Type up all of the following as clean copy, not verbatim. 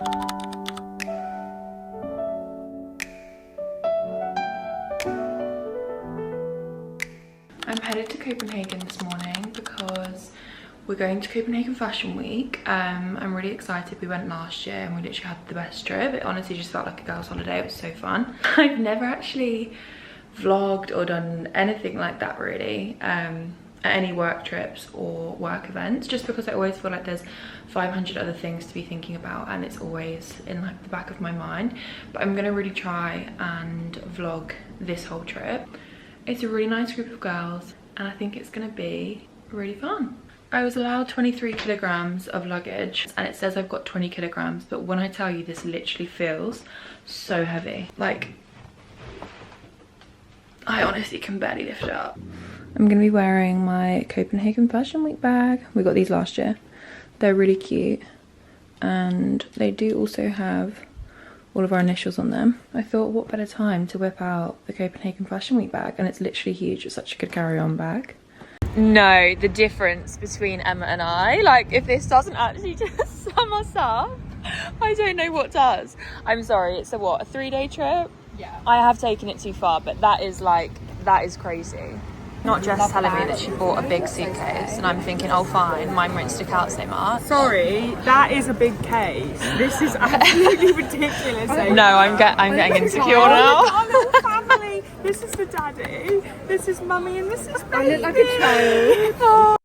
I'm headed to Copenhagen this morning because we're going to Copenhagen Fashion Week. I'm really excited. We went last year and we literally had the best trip. It honestly just felt like a girl's holiday. It was so fun. I've never actually vlogged or done anything like that really at any work trips or work events, just because I always feel like there's 500 other things to be thinking about and it's always in like the back of my mind. But I'm gonna really try and vlog this whole trip. It's a really nice group of girls and I think it's gonna be really fun. I was allowed 23 kilograms of luggage and it says I've got 20 kilograms, but when I tell you, this literally feels so heavy. Like, I honestly can barely lift it up. I'm gonna be wearing my Copenhagen Fashion Week bag. We got these last year. They're really cute and they do also have all of our initials on them. I thought, what better time to whip out the Copenhagen Fashion Week bag, and it's literally huge. It's such a good carry-on bag. No, the difference between Emma and I, like if this doesn't actually just sum us up, I don't know what does. I'm sorry, it's a 3-day trip? Yeah. I have taken it too far, but that is crazy. Not just telling me that she bought a big suitcase and I'm thinking, oh fine, mine won't stick out so much. Sorry, that is a big case. This is absolutely ridiculous. No, I'm getting insecure now. Our little family. This is the daddy, this is mummy, and this is baby. I look like a child. Oh.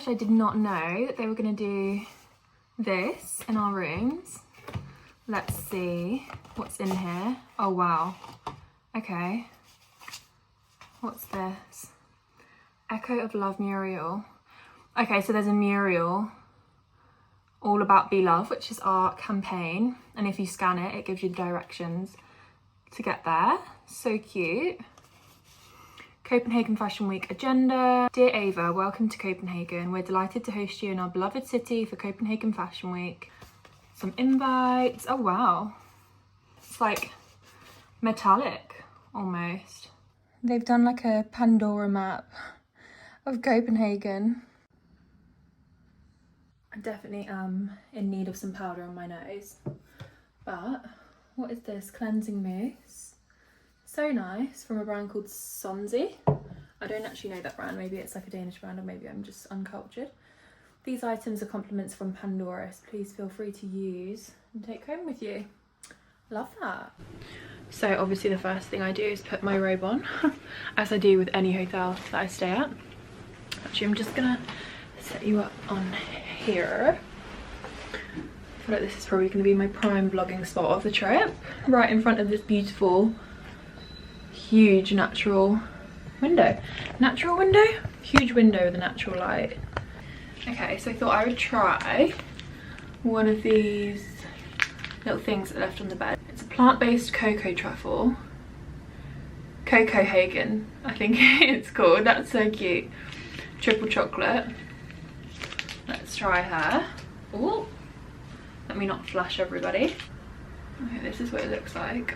I did not know that they were going to do this in our rooms. Let's see what's in here. Oh wow, okay, what's this? Echo of Love mural. Okay, so there's a mural all about Be Love, which is our campaign, and if you scan it, it gives you the directions to get there. So cute. Copenhagen Fashion Week agenda. Dear Ava, welcome to Copenhagen. We're delighted to host you in our beloved city for Copenhagen Fashion Week. Some invites. Oh wow. It's like metallic almost. They've done like a Pandora map of Copenhagen. I definitely am in need of some powder on my nose. But what is this? Cleansing mousse. So nice, from a brand called Sonzi. I don't actually know that brand. Maybe it's like a Danish brand, or maybe I'm just uncultured. These items are compliments from Pandora, so please feel free to use and take home with you. Love that. So obviously the first thing I do is put my robe on, as I do with any hotel that I stay at. Actually, I'm just gonna set you up on here. I feel like this is probably gonna be my prime vlogging spot of the trip. Right in front of this beautiful, huge natural window. Natural window? Huge window with a natural light. Okay, so I thought I would try one of these little things that are left on the bed. It's a plant-based cocoa truffle. Copenhagen, I think it's called. That's so cute. Triple chocolate. Let's try her. Oh, let me not flash everybody. Okay, this is what it looks like.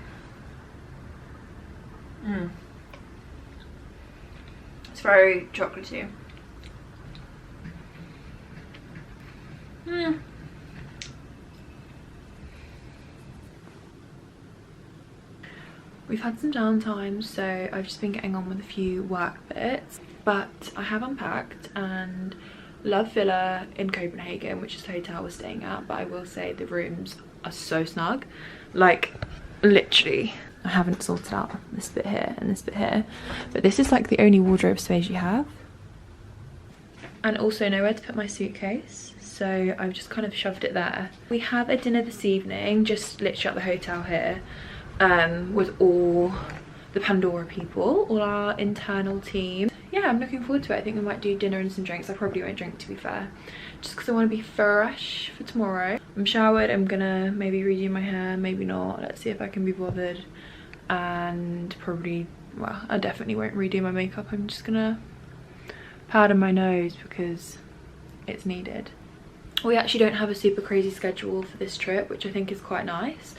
It's very chocolatey. We've had some downtime, so I've just been getting on with a few work bits, but I have unpacked and love Villa in Copenhagen, which is the hotel we're staying at, but I will say the rooms are so snug. Like, literally, I haven't sorted out this bit here and this bit here, but this is like the only wardrobe space you have. And also nowhere to put my suitcase, so I've just kind of shoved it there. We have a dinner this evening, just literally at the hotel here, with all the Pandora people, all our internal team. Yeah, I'm looking forward to it. I think we might do dinner and some drinks. I probably won't drink, to be fair, just because I want to be fresh for tomorrow. I'm showered. I'm gonna maybe redo my hair, maybe not. Let's see if I can be bothered. and probably, well, I definitely won't redo my makeup. I'm just gonna powder my nose because it's needed. We actually don't have a super crazy schedule for this trip, which I think is quite nice.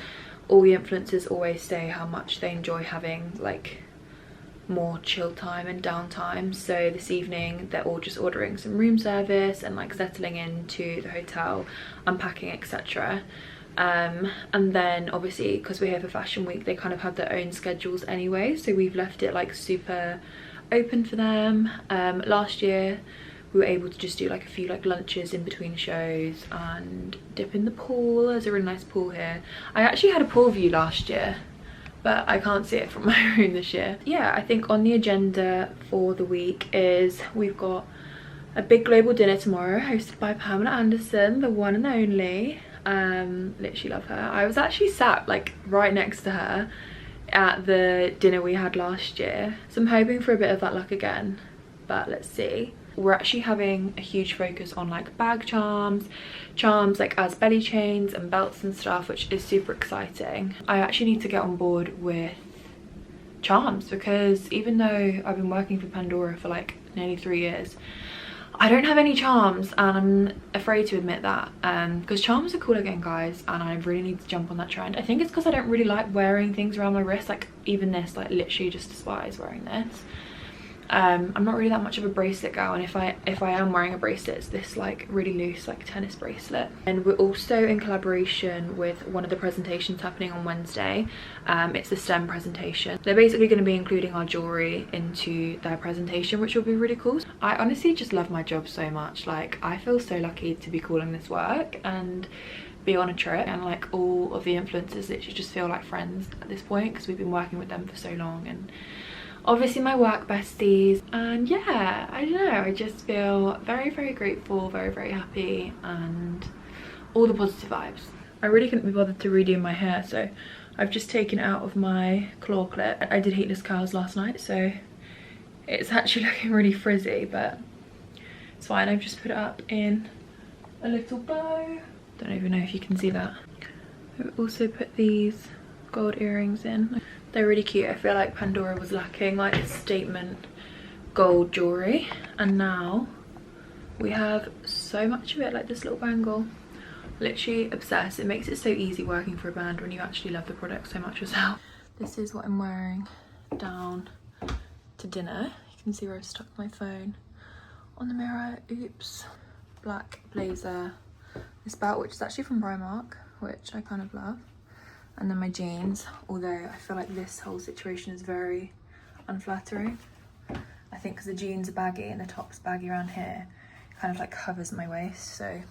All the influencers always say how much they enjoy having like more chill time and downtime. So this evening they're all just ordering some room service and like settling into the hotel, unpacking, etc. And then obviously because we're here for Fashion Week, they kind of have their own schedules anyway, so we've left it like super open for them. Last year we were able to just do like a few like lunches in between shows and dip in the pool. There's a really nice pool here. I actually had a pool view last year, but I can't see it from my room this year. Yeah, I think on the agenda for the week is we've got a big global dinner tomorrow hosted by Pamela Anderson, the one and only. Literally love her. I was actually sat like right next to her at the dinner we had last year, so I'm hoping for a bit of that luck again, but let's see. We're actually having a huge focus on like bag charms like as belly chains and belts and stuff, which is super exciting. I actually need to get on board with charms because even though I've been working for Pandora for like nearly 3 years, I don't have any charms, and I'm afraid to admit that, because charms are cool again, guys, and I really need to jump on that trend. I think it's because I don't really like wearing things around my wrist, like even this, like literally just despise wearing this. I'm not really that much of a bracelet girl, and if I am wearing a bracelet, it's this like really loose like tennis bracelet. And we're also in collaboration with one of the presentations happening on Wednesday. It's the STEM presentation. They're basically going to be including our jewelry into their presentation, which will be really cool. I honestly just love my job so much. Like, I feel so lucky to be calling this work and be on a trip, and like all of the influencers literally just feel like friends at this point because we've been working with them for so long, and obviously my work besties. And yeah, I don't know, I just feel very, very grateful, very, very happy, and all the positive vibes. I really couldn't be bothered to redo my hair, so I've just taken it out of my claw clip. I did heatless curls last night, so it's actually looking really frizzy, but it's fine. I've just put it up in a little bow. Don't even know if you can see that. I've also put these gold earrings in. They're really cute. I feel like Pandora was lacking like a statement gold jewelry, and now we have so much of it, like this little bangle. Literally obsessed. It makes it so easy working for a brand when you actually love the product so much yourself. This is what I'm wearing down to dinner. You can see where I've stuck my phone on the mirror. Oops. Black blazer, this belt, which is actually from Primark, which I kind of love. And then my jeans, although I feel like this whole situation is very unflattering. I think because the jeans are baggy and the top's baggy around here, it kind of like covers my waist, so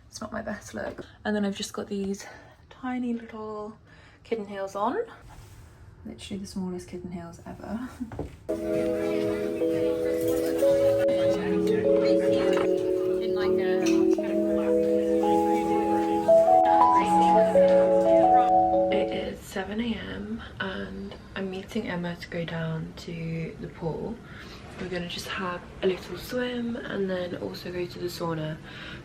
it's not my best look. And then I've just got these tiny little kitten heels on. Literally the smallest kitten heels ever. It is 7 AM and I'm meeting Emma to go down to the pool. We're gonna just have a little swim and then also go to the sauna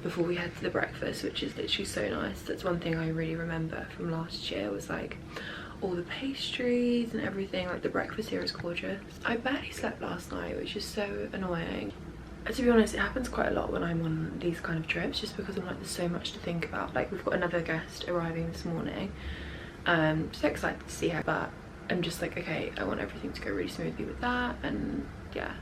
before we head to the breakfast, which is literally so nice. That's one thing I really remember from last year, was like all the pastries and everything. Like the breakfast here is gorgeous. I barely slept last night, which is so annoying. To be honest, it happens quite a lot when I'm on these kind of trips, just because I'm like, there's so much to think about. Like we've got another guest arriving this morning. So excited to see her, but I'm just like, okay, I want everything to go really smoothly with that. And yeah,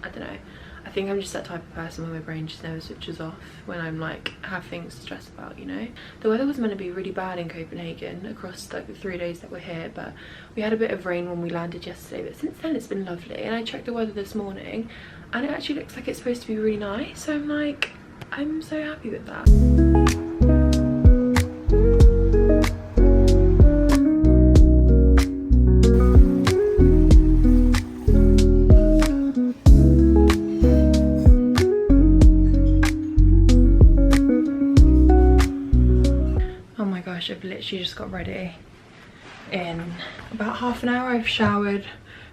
I don't know, I think I'm just that type of person where my brain just never switches off when I'm like have things to stress about, you know. The weather was meant to be really bad in Copenhagen across like the 3 days that we're here, but we had a bit of rain when we landed yesterday, but since then it's been lovely. And I checked the weather this morning and it actually looks like it's supposed to be really nice, so I'm like, I'm so happy with that. I've literally just got ready in about half an hour. I've showered,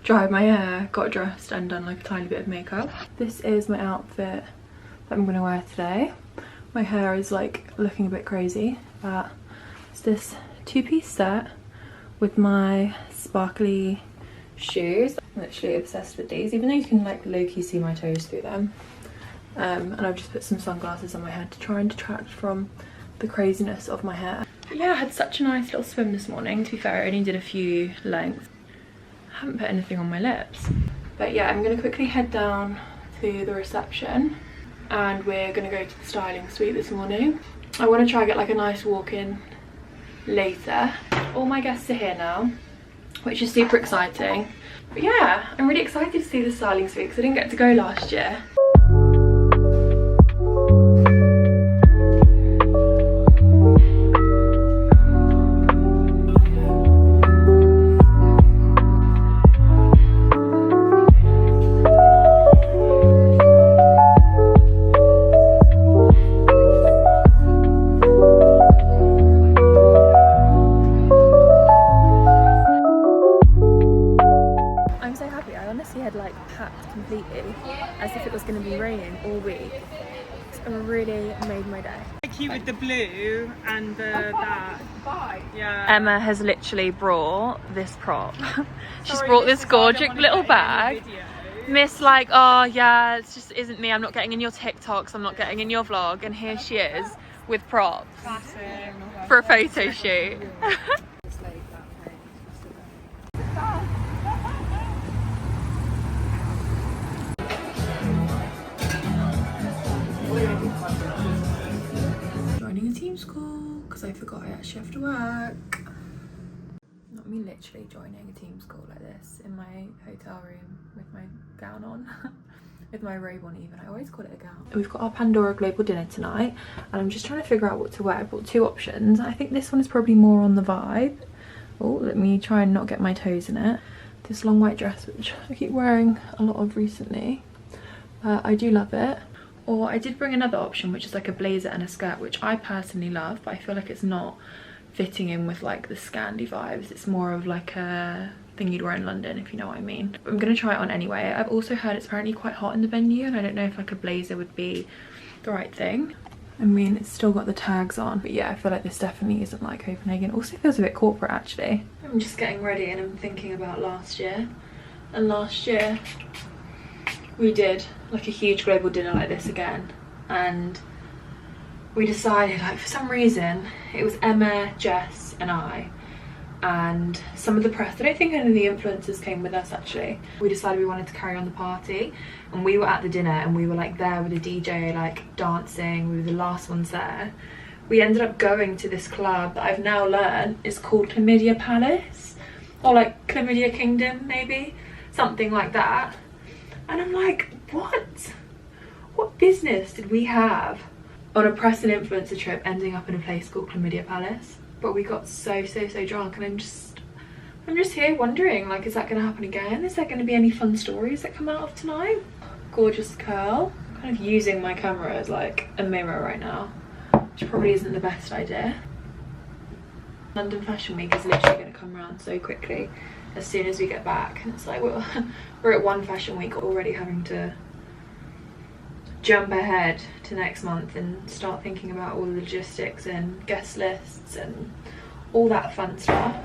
dried my hair, got dressed and done like a tiny bit of makeup. This is my outfit that I'm gonna wear today. My hair is like looking a bit crazy, but it's this two-piece set with my sparkly shoes. I'm literally obsessed with these, even though you can like low-key see my toes through them. And I've just put some sunglasses on my head to try and detract from the craziness of my hair. But yeah, I had such a nice little swim this morning. To be fair, I only did a few lengths. I haven't put anything on my lips. But yeah, I'm gonna quickly head down to the reception and we're gonna go to the styling suite this morning. I want to try and get like a nice walk in later. All my guests are here now, which is super exciting. But yeah, I'm really excited to see the styling suite because I didn't get to go last year. As if it was going to be raining all week. It's really made my day. Like you with the blue and the that. Yeah. Emma has literally brought this prop. She's brought this gorgeous little bag. Miss like, oh yeah, it just isn't me. I'm not getting in your TikToks. I'm not getting in your vlog. And here she is with props for a photo shoot. Joining a team school because I forgot I actually have to work. Not me literally joining a team school like this in my hotel room with my gown on. With my robe on even. I always call it a gown. We've got our Pandora global dinner tonight and I'm just trying to figure out what to wear. I bought two options. I think this one is probably more on the vibe. Oh, let me try and not get my toes in it. This long white dress which I keep wearing a lot of recently. I do love it. Or I did bring another option which is like a blazer and a skirt, which I personally love, but I feel like it's not fitting in with like the Scandi vibes. It's more of like a thing you'd wear in London, if you know what I mean. I'm gonna try it on anyway. I've also heard it's apparently quite hot in the venue and I don't know if like a blazer would be the right thing. I mean, it's still got the tags on, but yeah, I feel like this definitely isn't like Copenhagen. Also feels a bit corporate actually. I'm just getting ready and I'm thinking about last year. And last year we did like a huge global dinner like this again, and we decided, like, for some reason it was Emma, Jess and I and some of the press. I don't think any of the influencers came with us actually. We decided we wanted to carry on the party and we were at the dinner and we were like there with the DJ like dancing. We were the last ones there. We ended up going to this club that I've now learned is called Chlamydia Palace, or like Chlamydia Kingdom maybe, something like that. And I'm like, what business did we have on a press and influencer trip ending up in a place called Chlamydia Palace? But we got so drunk and I'm just here wondering, like, is that going to happen again? Is there going to be any fun stories that come out of tonight? Gorgeous curl. I'm kind of using my camera as like a mirror right now, which probably isn't the best idea. London Fashion Week is literally going to come around so quickly as soon as we get back. And it's like we're at one fashion week already having to jump ahead to next month and start thinking about all the logistics and guest lists and all that fun stuff.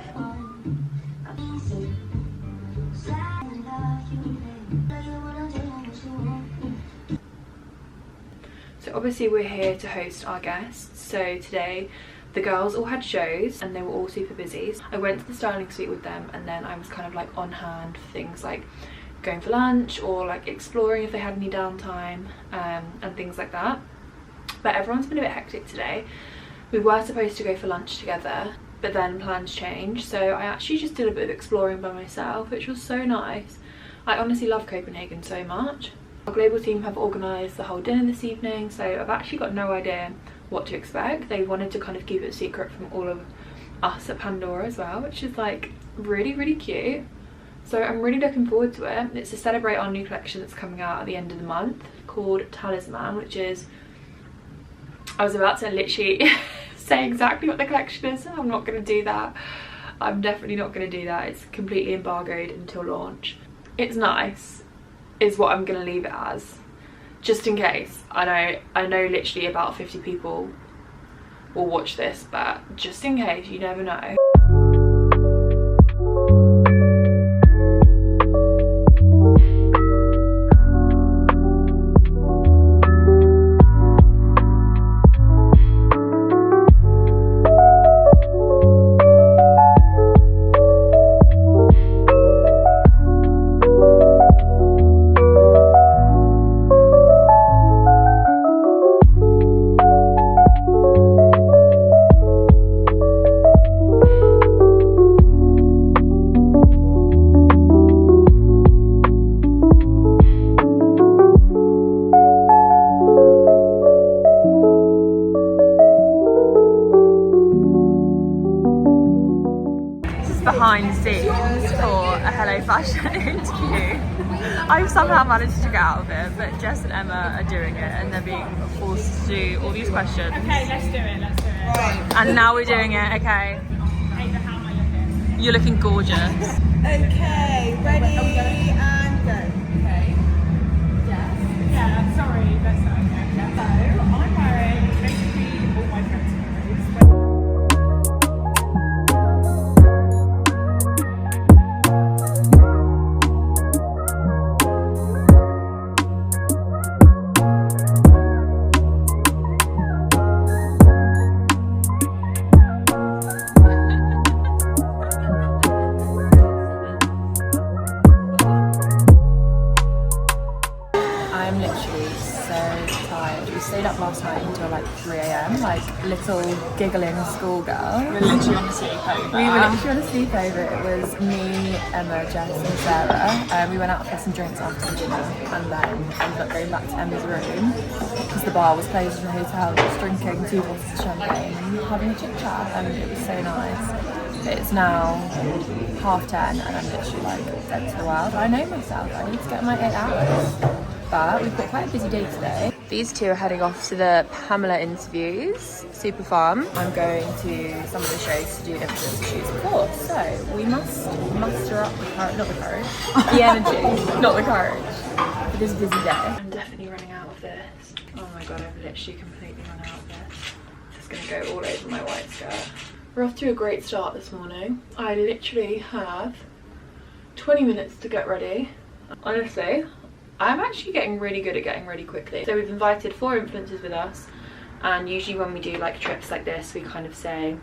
So obviously we're here to host our guests. So today the girls all had shows and they were all super busy. I went to the styling suite with them and then I was kind of like on hand for things like going for lunch or like exploring if they had any downtime and things like that. But everyone's been a bit hectic today. We were supposed to go for lunch together, but then plans changed, so I actually just did a bit of exploring by myself, which was so nice. I honestly love Copenhagen so much. Our global team have organised the whole dinner this evening, so I've actually got no idea what to expect. They wanted to kind of keep it secret from all of us at Pandora as well, which is like really cute. So I'm really looking forward to it. It's to celebrate our new collection that's coming out at the end of the month called Talisman, which is, I was about to literally say exactly what the collection is. I'm not going to do that. I'm definitely not going to do that. It's completely embargoed until launch. It's nice is what I'm going to leave it as, just in case. I know literally about 50 people will watch this, but just in case, you never know. behind the scenes for a Hello Fashion interview. I've somehow managed to get out of it, but Jess and Emma are doing it and they're being forced to do all these questions. Okay, let's do it. Right. And now we're doing it, okay. Ava, how am I looking? You're looking gorgeous. Okay, ready and go. Okay. Yes. Yeah, sorry, that's not okay. So, I'm wearing basically all my friends' clothes. I'm literally so tired. We stayed up last night until like 3 AM, like little giggling schoolgirl. We're literally on a sleepover. We were literally on a sleepover. It was me, Emma, Jess and Sarah. We went out for some drinks after the dinner and then ended up going back to Emma's room because the bar was closed in the hotel, just drinking 2 bottles of champagne, having a chit chat, and it was so nice. It's now 10:30 and I'm literally like dead to the world. I know myself, I need to get my 8 hours. But we've got quite a busy day today. These two are heading off to the Pamela interviews. Super fun. I'm going to some of the shows to do influencer shoots, of course. So we must muster up the courage, not the courage, the energy, not the courage, for this busy day. I'm definitely running out of this. Oh my god, I've literally completely run out of this. It's just gonna go all over my white skirt. We're off to a great start this morning. I literally have 20 minutes to get ready. Honestly, I'm actually getting really good at getting ready quickly. So we've invited 4 influencers with us, and usually when we do like trips like this, we kind of say,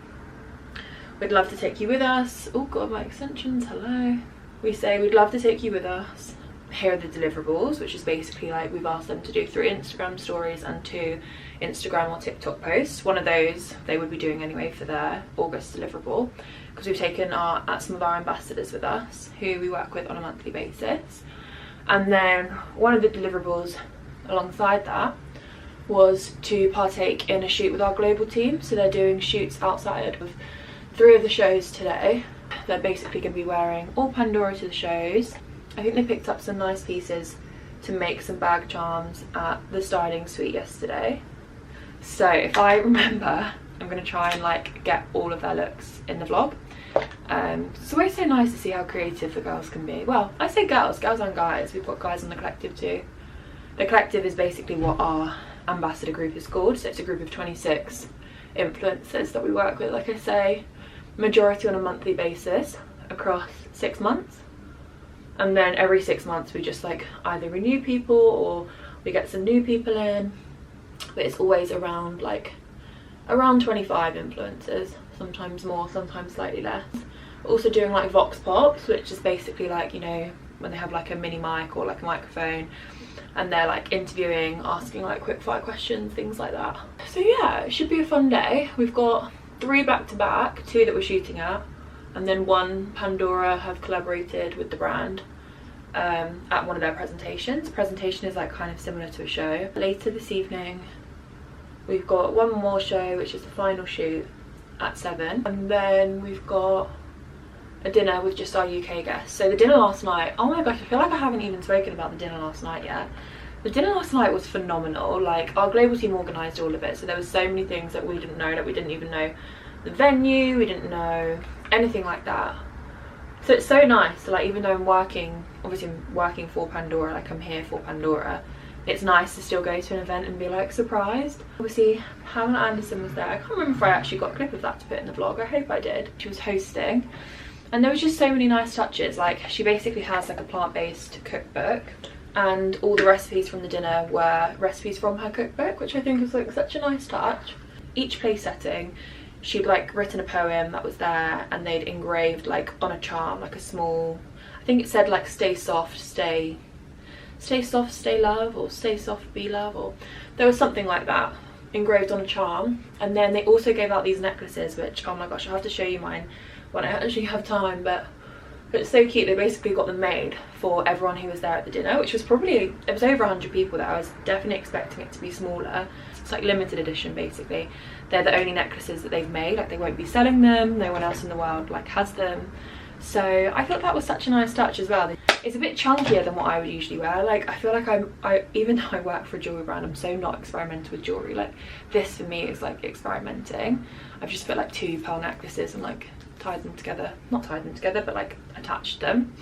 we'd love to take you with us. Oh god, my extensions, hello. We say, we'd love to take you with us. Here are the deliverables, which is basically like we've asked them to do 3 Instagram stories and 2 Instagram or TikTok posts. One of those they would be doing anyway for their August deliverable, because we've taken some of our ambassadors with us who we work with on a monthly basis. And then one of the deliverables alongside that was to partake in a shoot with our global team. So they're doing shoots outside of 3 of the shows today. They're basically going to be wearing all Pandora to the shows. I think they picked up some nice pieces to make some bag charms at the styling suite yesterday. So if I remember, I'm going to try and like get all of their looks in the vlog. It's always so nice to see how creative the girls can be. Well, I say girls and guys. We've got guys on the collective too. The collective is basically what our ambassador group is called. So it's a group of 26 influencers that we work with, like I say, majority on a monthly basis across 6 months. And then every 6 months we just like either renew people or we get some new people in. But it's always around 25 influencers. Sometimes more, sometimes slightly less. We're also doing like vox pops, which is basically like, you know, when they have like a mini mic or like a microphone and they're like interviewing, asking like quick fire questions, things like that. So yeah, it should be a fun day. We've got 3 back to back, 2 that we're shooting at, and then 1 Pandora have collaborated with the brand at one of their presentations. The presentation is like kind of similar to a show. Later this evening we've got 1 more show, which is the final shoot at 7, and then we've got a dinner with just our UK guests. So the dinner last night, oh my gosh, I feel like I haven't even spoken about the dinner last night yet. The dinner last night was phenomenal. Like, our global team organised all of it, so there was so many things that we didn't know. Like, we didn't even know the venue, we didn't know anything like that. So it's so nice. So like, even though I'm working, obviously I'm working for Pandora, like I'm here for Pandora, it's nice to still go to an event and be like surprised. Obviously Pamela Anderson was there. I can't remember if I actually got a clip of that to put in the vlog. I hope I did. She was hosting and there was just so many nice touches. Like, she basically has like a plant-based cookbook and all the recipes from the dinner were recipes from her cookbook, which I think is like such a nice touch. Each place setting, she'd like written a poem that was there and they'd engraved like on a charm, like a small, I think it said like stay soft, stay soft, stay love, or stay soft, be love, or there was something like that engraved on a charm. And then they also gave out these necklaces, which, oh my gosh, I'll have to show you mine when I actually have time, but it's so cute. They basically got them made for everyone who was there at the dinner, which was probably, it was over 100 people there. I was definitely expecting it to be smaller. It's like limited edition basically. They're the only necklaces that they've made, like they won't be selling them, no one else in the world like has them. So I thought that was such a nice touch as well. It's a bit chunkier than what I would usually wear. Like, I feel like even though I work for a jewelry brand, I'm so not experimental with jewelry. Like, this for me is like experimenting. I've just put like 2 pearl necklaces and like tied them together, not tied them together, but like attached them.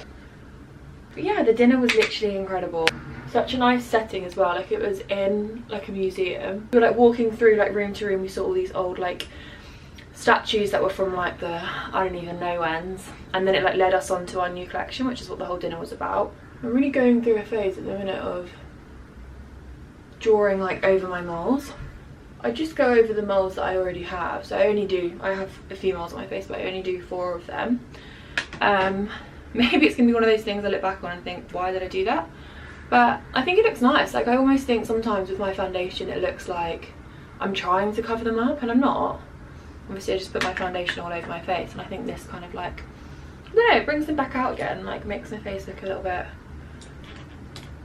But yeah, the dinner was literally incredible. Such a nice setting as well. Like, it was in like a museum. We were like walking through like room to room. We saw all these old like statues that were from like the I don't even know whens, and then it like led us on to our new collection, which is what the whole dinner was about. I'm really going through a phase at the minute of drawing like over my moles. I just go over the moles that I already have. So I have a few moles on my face, but I only do 4 of them. Maybe it's gonna be one of those things I look back on and think, why did I do that? But I think it looks nice. Like, I almost think sometimes with my foundation it looks like I'm trying to cover them up, and I'm not. Obviously I just put my foundation all over my face, and I think this kind of like, I don't know, it brings them back out again, like makes my face look a little bit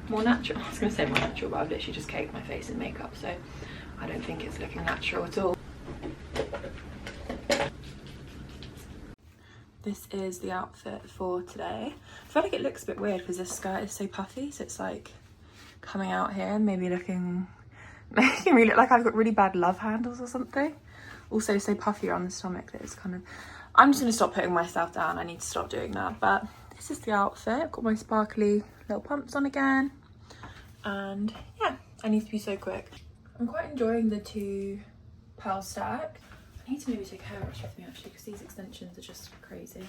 more natural. I was going to say more natural, but I've literally just caked my face in makeup, so I don't think it's looking natural at all. This is the outfit for today. I feel like it looks a bit weird because this skirt is so puffy, so it's like coming out here and maybe making me look like I've got really bad love handles or something. Also so puffy around the stomach that it's kind of, I'm just going to stop putting myself down. I need to stop doing that. But this is the outfit. I've got my sparkly little pumps on again, and yeah, I need to be so quick. I'm quite enjoying the 2 pearl stack. I need to maybe take a hairbrush with me actually, because these extensions are just crazy.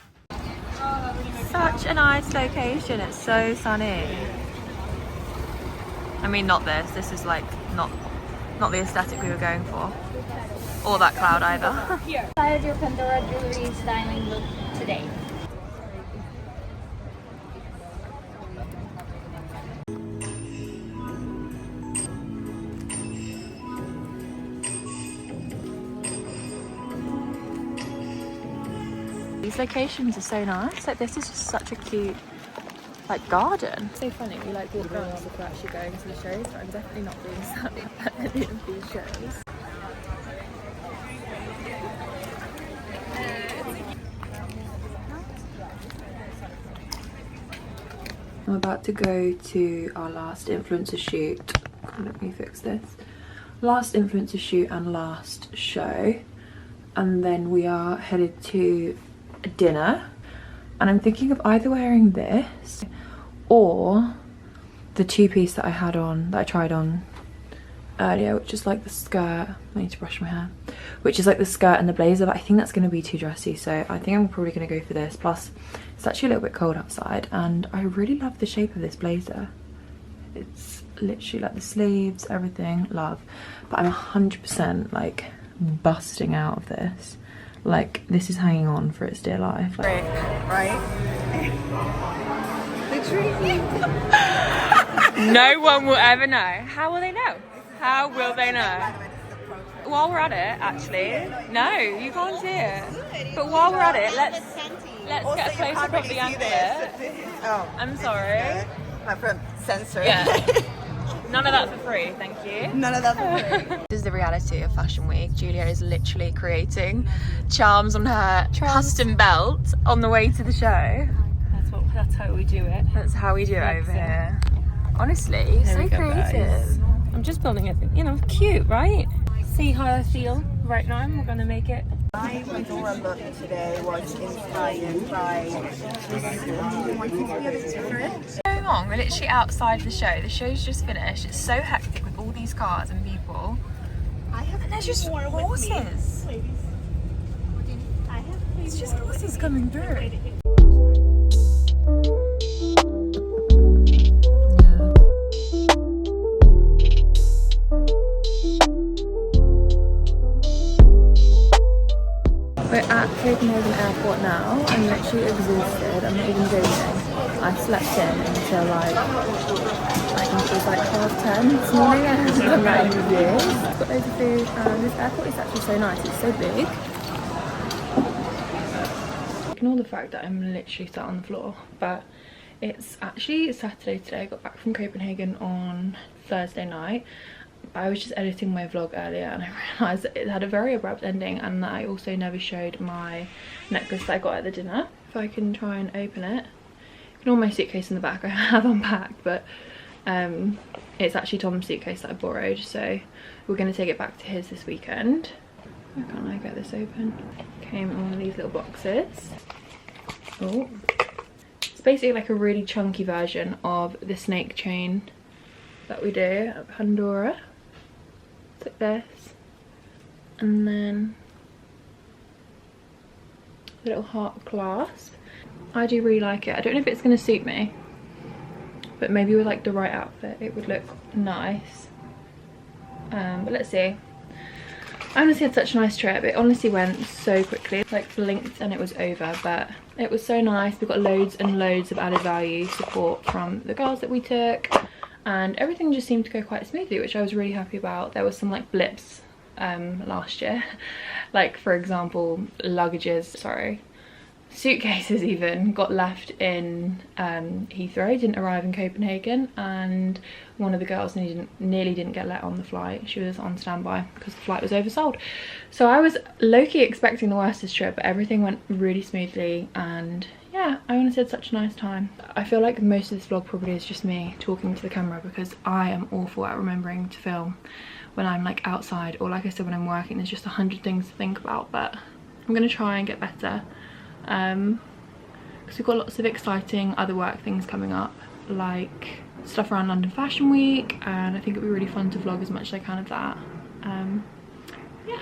Such a nice location. It's so sunny. I mean, not this. This is like not the aesthetic we were going for. Or that cloud either. How is your Pandora jewelry styling look today? These locations are so nice. Like, this is just such a cute like garden. It's so funny, we like walk around as if we're actually going to the shows, but I'm definitely not doing that at any of these shows. I'm about to go to our last influencer shoot. Let me fix this. Last influencer shoot and last show, and then we are headed to dinner. And I'm thinking of either wearing this or the 2-piece that I had on, that I tried on earlier, which is like the skirt. I need to brush my hair. Which is like the skirt and the blazer, but I think that's going to be too dressy, so I think I'm probably going to go for this. Plus, it's actually a little bit cold outside, and I really love the shape of this blazer. It's literally like the sleeves, everything, love. But I'm 100% like busting out of this. Like, this is hanging on for its dear life. Like, Right? Literally. No one will ever know. How will they know? How will they know? While we're at it, actually, no, you can't see it. But while we're at it, let's get a close up of the outfit. Oh, I'm sorry. my friend censor. Yeah. None of that for free, thank you. None of that for free. This is the reality of Fashion Week. Julia is literally creating charms on her custom belt on the way to the show. That's how we do it. That's how we do it over here. Honestly, so creative. I'm just building it, you know, cute, right? See how I feel right now, and we're gonna make it. My Pandora look today was inspired by wanting to be a bit different. Going on, we're literally outside the show. The show's just finished. It's so hectic with all these cars and people. And there's just horses. It's just horses coming through. We're at Copenhagen airport now. I'm literally exhausted. I'm not even joking. I slept in until like, I think it was like 10:30 this morning. I haven't done that in years. Got loads of food, and this airport is actually so nice. It's so big. Ignore the fact that I'm literally sat on the floor, but it's actually Saturday today. I got back from Copenhagen on Thursday night. I was just editing my vlog earlier and I realised that it had a very abrupt ending, and that I also never showed my necklace that I got at the dinner. if I can try and open it. Ignore my suitcase in the back, I have unpacked, but it's actually Tom's suitcase that I borrowed, so we're going to take it back to his this weekend. Why can't I get this open? Came in one of these little boxes. Oh, it's basically like a really chunky version of the snake chain that we do at Pandora. It's like this, and then a little heart clasp. I do really like it. I don't know if it's going to suit me, but maybe with like the right outfit it would look nice. But let's see. I honestly had such a nice trip. It honestly went so quickly, like blinked and it was over, but it was so nice. We got loads and loads of added value support from the girls that we took, and everything just seemed to go quite smoothly, which I was really happy about. There was some like blips last year, like for example suitcases even got left in Heathrow, didn't arrive in Copenhagen, and one of the girls nearly didn't get let on the flight. She was on standby because the flight was oversold. So I was low-key expecting the worst this trip, but everything went really smoothly, and yeah, I honestly had such a nice time. I feel like most of this vlog probably is just me talking to the camera, because I am awful at remembering to film when I'm like outside, or like I said, when I'm working. There's just 100 things to think about, but I'm gonna try and get better. Because we've got lots of exciting other work things coming up, like stuff around London Fashion Week, and I think it'll be really fun to vlog as much as I can of that. Yeah.